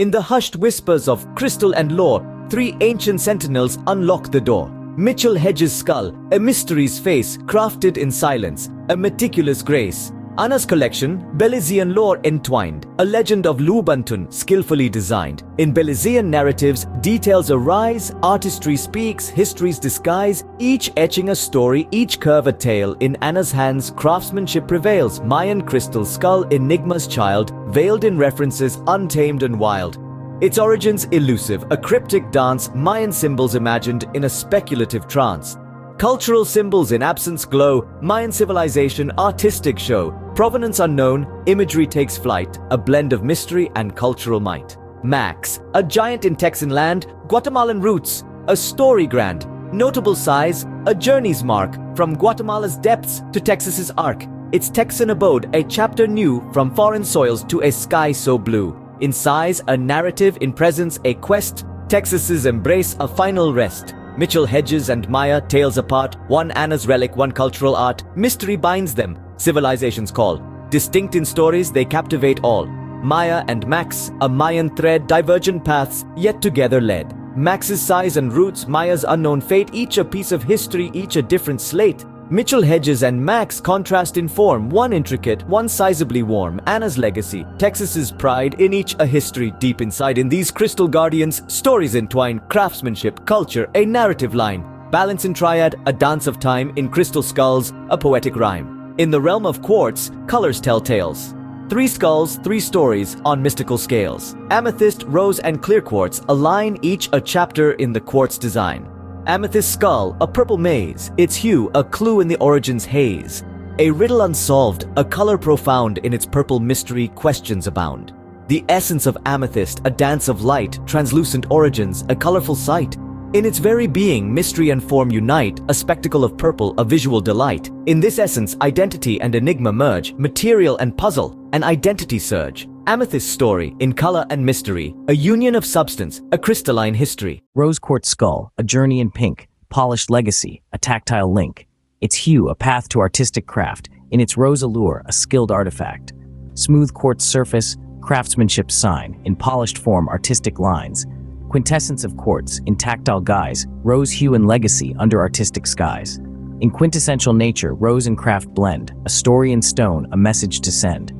In the hushed whispers of crystal and lore, three ancient sentinels unlock the door. Mitchell Hedges' skull, a mystery's face crafted in silence, a meticulous grace. Anna's collection, Belizean lore entwined, a legend of Lubantun skillfully designed. In Belizean narratives, details arise, artistry speaks, histories disguise, each etching a story, each curve a tale. In Anna's hands, craftsmanship prevails, Mayan crystal skull, enigma's child, veiled in references, untamed and wild. Its origins elusive, a cryptic dance, Mayan symbols imagined in a speculative trance. Cultural symbols in absence glow, Mayan civilization artistic show. Provenance unknown, imagery takes flight, a blend of mystery and cultural might. Max, a giant in Texan land, Guatemalan roots, a story grand. Notable size, a journey's mark, from Guatemala's depths to Texas's arc. Its Texan abode, a chapter new, from foreign soils to a sky so blue. In size, a narrative, in presence, a quest, Texas's embrace, a final rest. Mitchell Hedges and Maya, tales apart, one Anna's relic, one cultural art, mystery binds them, civilization's call. Distinct in stories, they captivate all. Maya and Max, a Mayan thread, divergent paths, yet together led. Max's size and roots, Maya's unknown fate, each a piece of history, each a different slate. Mitchell Hedges and Max contrast in form, one intricate, one sizably warm. Anna's legacy, Texas's pride, in each a history deep inside. In these crystal guardians, stories entwine, craftsmanship, culture, a narrative line. Balance in triad, a dance of time. In crystal skulls, a poetic rhyme. In the realm of quartz, colors tell tales. Three skulls, three stories on mystical scales. Amethyst, rose and clear quartz align, each a chapter in the quartz design. Amethyst skull, a purple maze, its hue a clue in the origin's haze. A riddle unsolved, a color profound, in its purple mystery questions abound. The essence of amethyst, a dance of light, translucent origins, a colorful sight. In its very being, mystery and form unite, a spectacle of purple, a visual delight. In this essence, identity and enigma merge, material and puzzle, an identity surge. Amethyst story, in color and mystery, a union of substance, a crystalline history. Rose quartz skull, a journey in pink, polished legacy, a tactile link. Its hue, a path to artistic craft. In its rose allure, a skilled artifact. Smooth quartz surface, craftsmanship sign. In polished form, artistic lines. Quintessence of quartz, in tactile guise, rose hue and legacy under artistic skies. In quintessential nature, rose and craft blend, a story in stone, a message to send.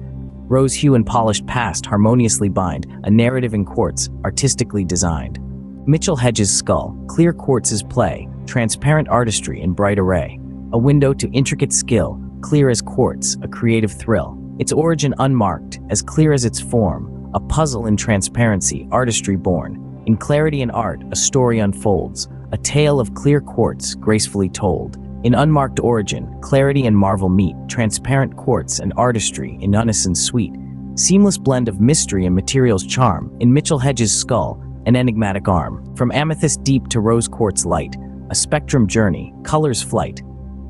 Rose hue and polished past harmoniously bind, a narrative in quartz, artistically designed. Mitchell Hedges' skull, clear quartz's play, transparent artistry in bright array. A window to intricate skill, clear as quartz, a creative thrill. Its origin unmarked, as clear as its form, a puzzle in transparency, artistry born. In clarity and art, a story unfolds, a tale of clear quartz gracefully told. In unmarked origin, clarity and marvel meet, transparent quartz and artistry in unison sweet. Seamless blend of mystery and material's charm. In Mitchell Hedges' skull, an enigmatic arm. From amethyst deep to rose quartz light, a spectrum journey, colors flight.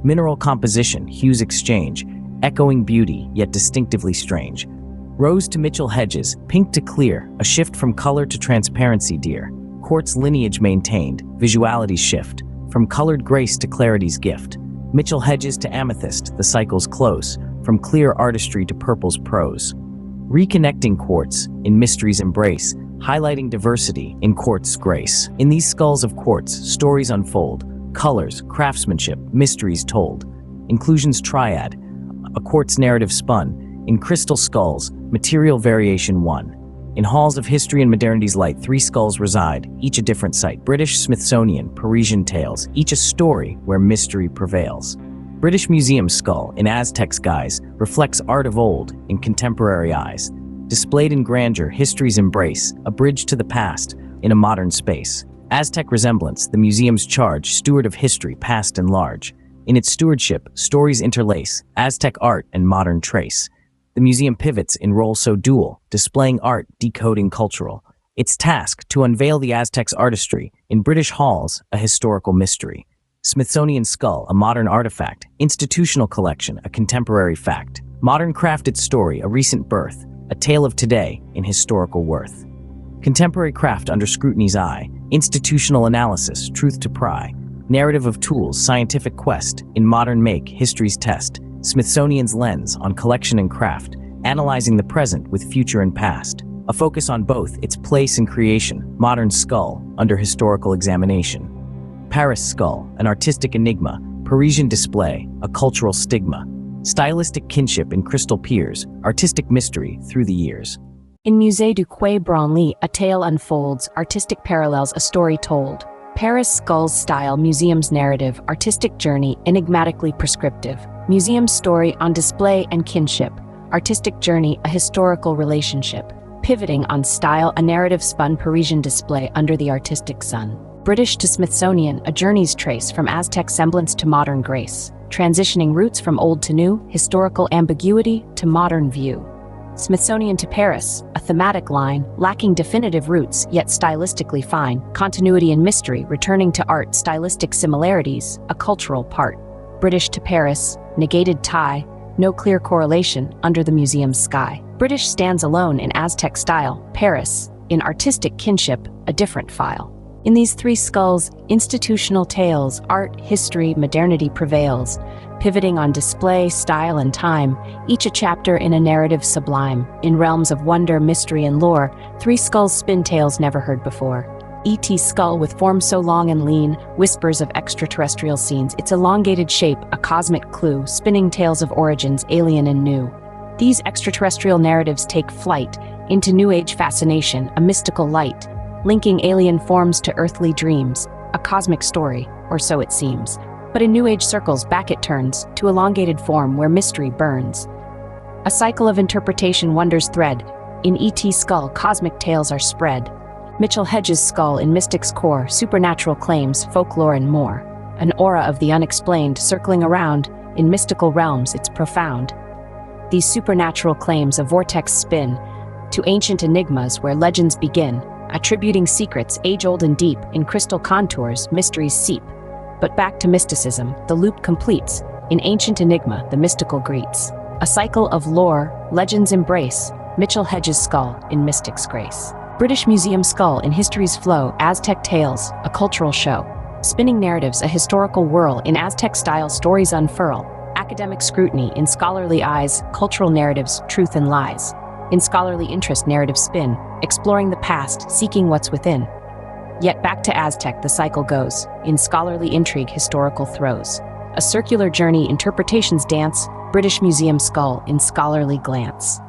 Mineral composition, hues exchange, echoing beauty, yet distinctively strange. Rose to Mitchell Hedges, pink to clear, a shift from color to transparency dear. Quartz lineage maintained, visuality shift. From colored grace to clarity's gift. Mitchell Hedges to amethyst, the cycle's close. From clear artistry to purple's prose. Reconnecting quartz, in mystery's embrace. Highlighting diversity, in quartz's grace. In these skulls of quartz, stories unfold. Colors, craftsmanship, mysteries told. Inclusion's triad, a quartz narrative spun. In crystal skulls, material variation one. In halls of history and modernity's light, three skulls reside, each a different site. British, Smithsonian, Parisian tales, each a story where mystery prevails. British Museum skull, in Aztec's guise, reflects art of old in contemporary eyes. Displayed in grandeur, history's embrace, a bridge to the past in a modern space. Aztec resemblance, the museum's charge, steward of history past and large. In its stewardship, stories interlace, Aztec art and modern trace. The museum pivots in role so dual, displaying art, decoding cultural. Its task, to unveil the Aztecs' artistry, in British halls, a historical mystery. Smithsonian skull, a modern artifact. Institutional collection, a contemporary fact. Modern crafted story, a recent birth. A tale of today, in historical worth. Contemporary craft under scrutiny's eye. Institutional analysis, truth to pry. Narrative of tools, scientific quest. In modern make, history's test. Smithsonian's lens on collection and craft, analyzing the present with future and past. a focus on both its place in creation, modern skull, under historical examination. Paris skull, an artistic enigma, Parisian display, a cultural stigma, stylistic kinship in crystal piers, artistic mystery through the years. In Musée du Quai Branly, a tale unfolds, artistic parallels, a story told. Paris skull's style, museum's narrative, artistic journey, enigmatically prescriptive. Museum's story on display and kinship. Artistic journey, a historical relationship. Pivoting on style, a narrative spun Parisian display under the artistic sun. British to Smithsonian, a journey's trace from Aztec semblance to modern grace. Transitioning roots from old to new, historical ambiguity to modern view. Smithsonian to Paris, a thematic line, lacking definitive roots, yet stylistically fine. Continuity and mystery, returning to art, stylistic similarities, a cultural part. British to Paris, negated tie, no clear correlation under the museum's sky. British stands alone in Aztec style, Paris, in artistic kinship, a different file. In these three skulls, institutional tales, art, history, modernity prevails, pivoting on display, style, and time, each a chapter in a narrative sublime. In realms of wonder, mystery, and lore, three skulls spin tales never heard before. E.T. skull with form so long and lean, whispers of extraterrestrial scenes, its elongated shape, a cosmic clue, spinning tales of origins, alien and new. These extraterrestrial narratives take flight into New Age fascination, a mystical light, linking alien forms to earthly dreams, a cosmic story, or so it seems. But in New Age circles, back it turns, to elongated form where mystery burns. A cycle of interpretation wonders thread. In E.T. skull, cosmic tales are spread. Mitchell Hedges' skull in mystic's core, supernatural claims, folklore and more. An aura of the unexplained circling around, in mystical realms it's profound. These supernatural claims a vortex spin, to ancient enigmas where legends begin, attributing secrets age-old and deep, in crystal contours, mysteries seep. But back to mysticism, the loop completes. In ancient enigma, the mystical greets. A cycle of lore, legends embrace. Mitchell Hedges' skull in mystic's grace. British Museum skull in history's flow, Aztec tales, a cultural show. Spinning narratives, a historical whirl, in Aztec style stories unfurl. Academic scrutiny, in scholarly eyes, cultural narratives, truth and lies. In scholarly interest, narrative spin, exploring the past, seeking what's within. Yet back to Aztec the cycle goes, in scholarly intrigue, historical throes. A circular journey, interpretations dance, British Museum skull in scholarly glance.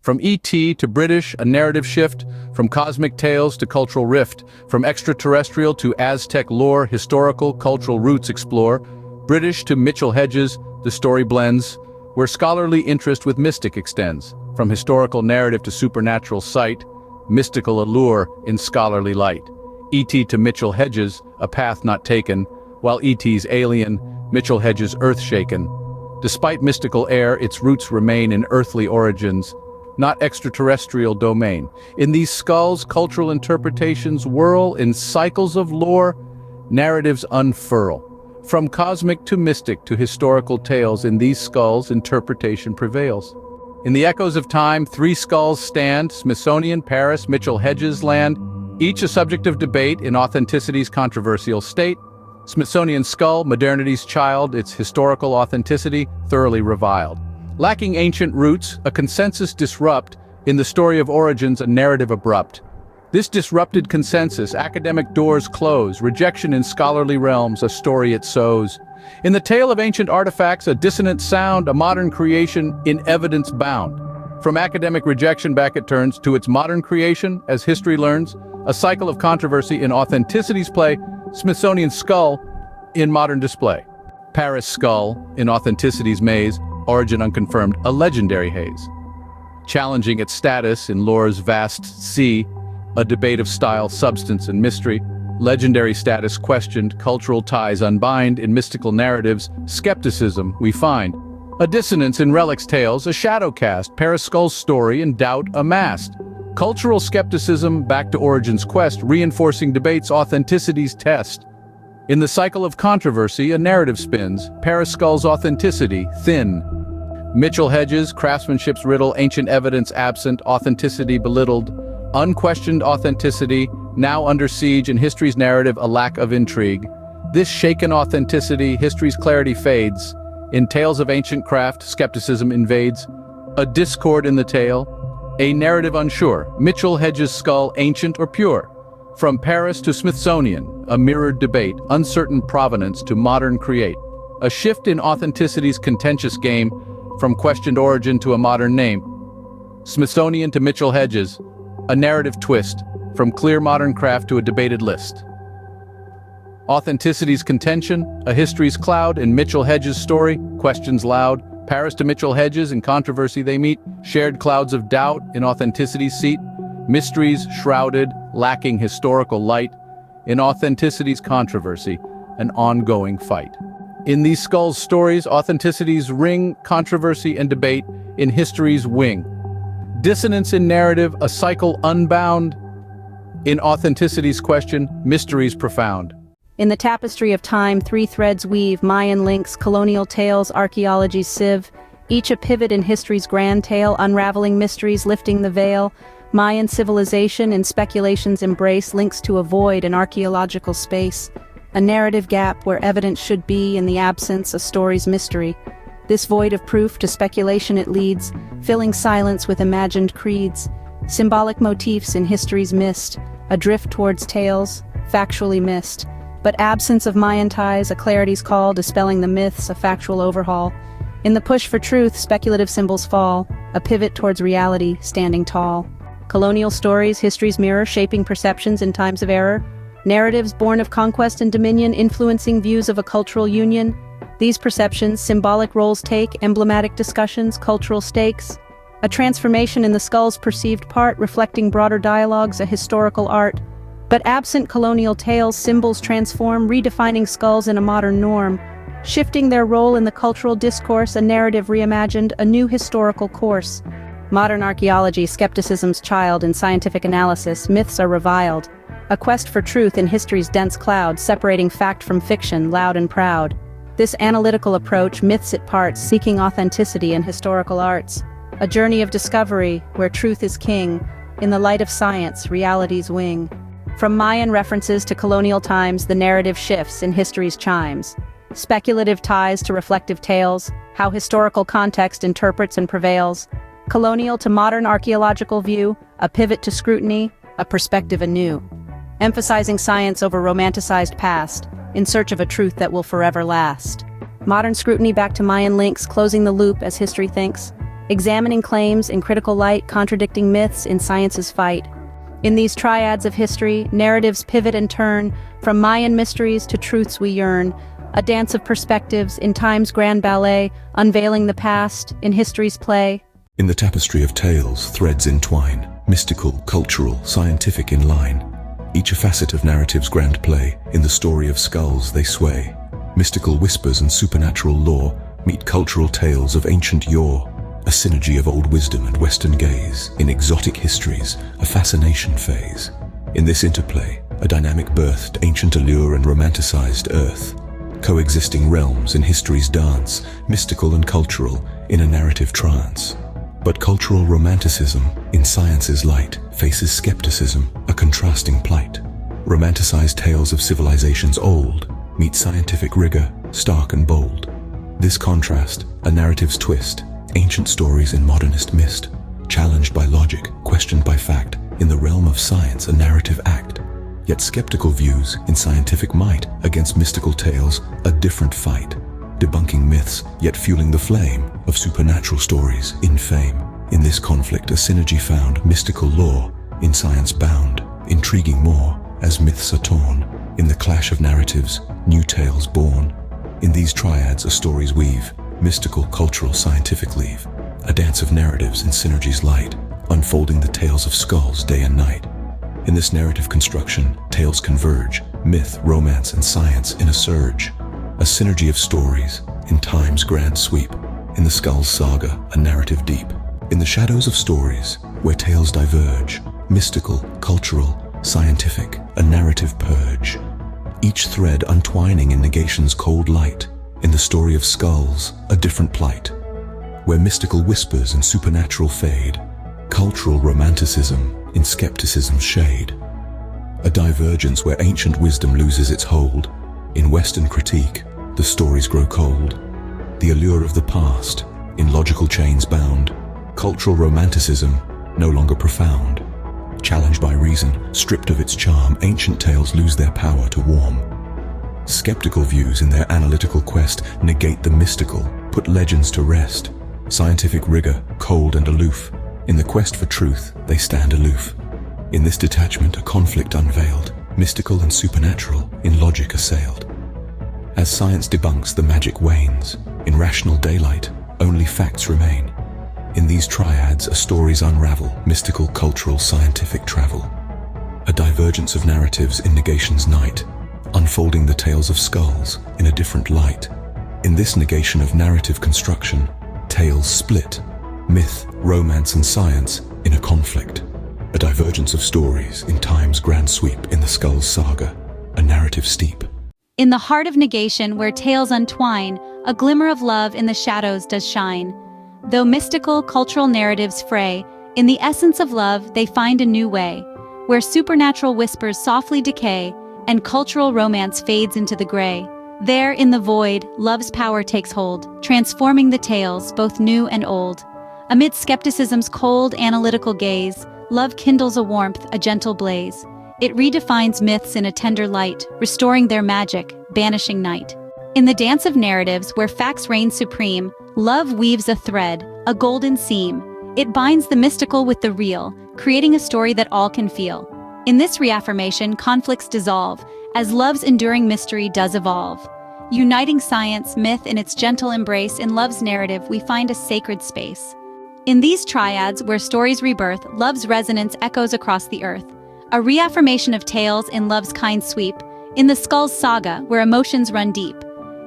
From E.T. to British, a narrative shift, from cosmic tales to cultural rift, from extraterrestrial to Aztec lore, historical, cultural roots explore, British to Mitchell Hedges, the story blends, where scholarly interest with mystic extends, from historical narrative to supernatural sight, mystical allure in scholarly light. E.T. to Mitchell Hedges, a path not taken, while E.T.'s alien, Mitchell Hedges earth-shaken. Despite mystical air, its roots remain in earthly origins, not extraterrestrial domain. In these skulls, cultural interpretations whirl in cycles of lore, narratives unfurl. From cosmic to mystic to historical tales, in these skulls, interpretation prevails. In the echoes of time, three skulls stand, Smithsonian, Paris, Mitchell Hedges land, each a subject of debate in authenticity's controversial state. Smithsonian skull, modernity's child, its historical authenticity thoroughly reviled. Lacking ancient roots, a consensus disrupt, in the story of origins a narrative abrupt. This disrupted consensus, academic doors close, rejection in scholarly realms, a story it sows. In the tale of ancient artifacts, a dissonant sound, a modern creation in evidence bound. From academic rejection back it turns to its modern creation, as history learns, a cycle of controversy in authenticity's play, Smithsonian skull in modern display. Paris skull in authenticity's maze, origin unconfirmed, a legendary haze. Challenging its status in lore's vast sea, a debate of style, substance, and mystery. Legendary status questioned, cultural ties unbind, in mystical narratives, skepticism we find. A dissonance in relics tales, a shadow cast, Paris skull's story and doubt amassed. Cultural skepticism back to origins quest, reinforcing debates, authenticity's test. In the cycle of controversy, a narrative spins, Paris skull's authenticity thin. Mitchell Hedges, craftsmanship's riddle, ancient evidence absent, authenticity belittled. Unquestioned authenticity, now under siege, in history's narrative a lack of intrigue. This shaken authenticity, history's clarity fades. In tales of ancient craft, skepticism invades. A discord in the tale, A narrative unsure, Mitchell Hedges' skull ancient or pure? From Paris to Smithsonian, a mirrored debate, uncertain provenance to modern create. A shift in authenticity's contentious game, from questioned origin to a modern name. Smithsonian to Mitchell Hedges, a narrative twist, from clear modern craft to a debated list. Authenticity's contention, a history's cloud, in Mitchell Hedges' story, questions loud. Paris to Mitchell Hedges, in controversy they meet, shared clouds of doubt in authenticity's seat. Mysteries shrouded, lacking historical light. In authenticity's controversy, an ongoing fight. In these skulls' stories, authenticity's ring, controversy and debate, in history's wing. Dissonance in narrative, a cycle unbound. In authenticity's question, mysteries profound. In the tapestry of time, three threads weave, Mayan links, colonial tales, archaeology's sieve, each a pivot in history's grand tale, unraveling mysteries, lifting the veil. Mayan civilization in speculation's embrace links to a void in archaeological space, a narrative gap where evidence should be, in the absence, a story's mystery. This void of proof to speculation it leads, filling silence with imagined creeds, symbolic motifs in history's mist, a drift towards tales, factually missed. But absence of Mayan ties, a clarity's call, dispelling the myths, a factual overhaul. In the push for truth, speculative symbols fall, a pivot towards reality, standing tall. Colonial stories, history's mirror, shaping perceptions in times of error. Narratives born of conquest and dominion, influencing views of a cultural union. These perceptions, symbolic roles take, emblematic discussions, cultural stakes. A transformation in the skull's perceived part, reflecting broader dialogues, a historical art. But absent colonial tales, symbols transform, redefining skulls in a modern norm. Shifting their role in the cultural discourse, a narrative reimagined, a new historical course. Modern archaeology, skepticism's child in scientific analysis, myths are reviled. A quest for truth in history's dense cloud, separating fact from fiction, loud and proud. This analytical approach myths it parts, seeking authenticity in historical arts. A journey of discovery, where truth is king. In the light of science, reality's wing. From Mayan references to colonial times, the narrative shifts in history's chimes. Speculative ties to reflective tales, how historical context interprets and prevails. Colonial to modern archaeological view, a pivot to scrutiny, a perspective anew. Emphasizing science over romanticized past, in search of a truth that will forever last. Modern scrutiny back to Mayan links, closing the loop as history thinks. Examining claims in critical light, contradicting myths in science's fight. In these triads of history, narratives pivot and turn, from Mayan mysteries to truths we yearn. A dance of perspectives in time's grand ballet, unveiling the past in history's play. In the tapestry of tales, threads entwine, mystical, cultural, scientific in line. Each a facet of narrative's grand play, in the story of skulls they sway. Mystical whispers and supernatural lore meet cultural tales of ancient yore. A synergy of old wisdom and Western gaze. In exotic histories, a fascination phase. In this interplay, a dynamic birthed ancient allure and romanticized earth. Coexisting realms in history's dance, mystical and cultural in a narrative trance. But cultural romanticism, in science's light, faces skepticism, a contrasting plight. Romanticized tales of civilizations old meet scientific rigor, stark and bold. This contrast, a narrative's twist, ancient stories in modernist mist, challenged by logic, questioned by fact, in the realm of science a narrative act. Yet skeptical views in scientific might against mystical tales, a different fight. Debunking myths, yet fueling the flame of supernatural stories in fame. In this conflict, a synergy found, mystical lore, in science bound, intriguing more, as myths are torn. In the clash of narratives, new tales born. In these triads, a story's weave, mystical, cultural, scientific leave. A dance of narratives in synergy's light, unfolding the tales of skulls day and night. In this narrative construction, tales converge, myth, romance, and science in a surge. A synergy of stories, in time's grand sweep. In the skull's saga, a narrative deep. In the shadows of stories, where tales diverge. Mystical, cultural, scientific, a narrative purge. Each thread untwining in negation's cold light. In the story of skulls, a different plight. Where mystical whispers and supernatural fade. Cultural romanticism in skepticism's shade. A divergence where ancient wisdom loses its hold. In Western critique, the stories grow cold. The allure of the past, in logical chains bound. Cultural romanticism no longer profound. Challenged by reason, stripped of its charm, ancient tales lose their power to warm. Skeptical views in their analytical quest negate the mystical, put legends to rest. Scientific rigor, cold and aloof. In the quest for truth, they stand aloof. In this detachment, a conflict unveiled, mystical and supernatural, in logic assailed. As science debunks, the magic wanes. In rational daylight, only facts remain. In these triads, a stories unravel, mystical, cultural, scientific travel. A divergence of narratives in negation's night, unfolding the tales of skulls in a different light. In this negation of narrative construction, tales split, myth, romance and science in a conflict. A divergence of stories in time's grand sweep, in the skull's saga, a narrative steep. In the heart of negation where tales untwine, a glimmer of love in the shadows does shine. Though mystical, cultural narratives fray, in the essence of love they find a new way, where supernatural whispers softly decay, and cultural romance fades into the gray. There, in the void, love's power takes hold, transforming the tales, both new and old. Amid skepticism's cold, analytical gaze, love kindles a warmth, a gentle blaze. It redefines myths in a tender light, restoring their magic, banishing night. In the dance of narratives where facts reign supreme, love weaves a thread, a golden seam. It binds the mystical with the real, creating a story that all can feel. In this reaffirmation, conflicts dissolve, as love's enduring mystery does evolve. Uniting science, myth in its gentle embrace, in love's narrative we find a sacred space. In these triads where stories rebirth, love's resonance echoes across the earth. A reaffirmation of tales in love's kind sweep, in the skull's saga where emotions run deep.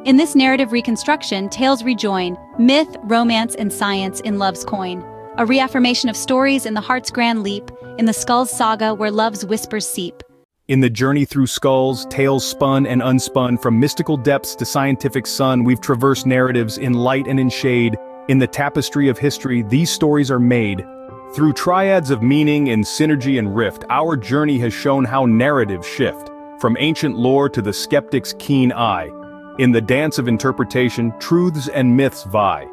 In this narrative reconstruction, tales rejoin, myth, romance, and science in love's coin. A reaffirmation of stories in the heart's grand leap, in the skull's saga where love's whispers seep. In the journey through skulls, tales spun and unspun, from mystical depths to scientific sun, we've traversed narratives in light and in shade. In the tapestry of history, these stories are made. Through triads of meaning in synergy and rift, our journey has shown how narratives shift, from ancient lore to the skeptic's keen eye. In the dance of interpretation, truths and myths vie.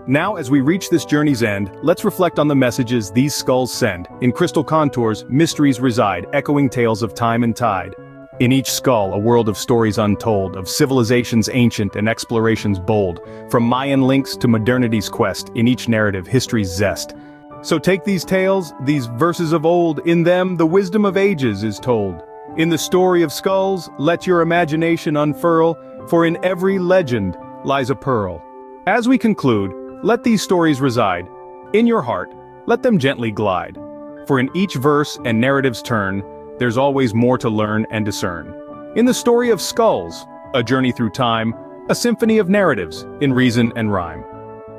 Now, as we reach this journey's end, let's reflect on the messages these skulls send. In crystal contours, mysteries reside, echoing tales of time and tide. In each skull, a world of stories untold, of civilizations ancient and explorations bold. From Mayan links to modernity's quest, in each narrative, history's zest. So take these tales, these verses of old, in them the wisdom of ages is told. In the story of skulls, let your imagination unfurl, for in every legend lies a pearl. As we conclude, let these stories reside. In your heart, let them gently glide. For in each verse and narrative's turn, there's always more to learn and discern. In the story of skulls, a journey through time, a symphony of narratives in reason and rhyme.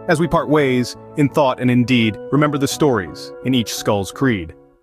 As we part ways, in thought and in deed, remember the stories in each skull's creed.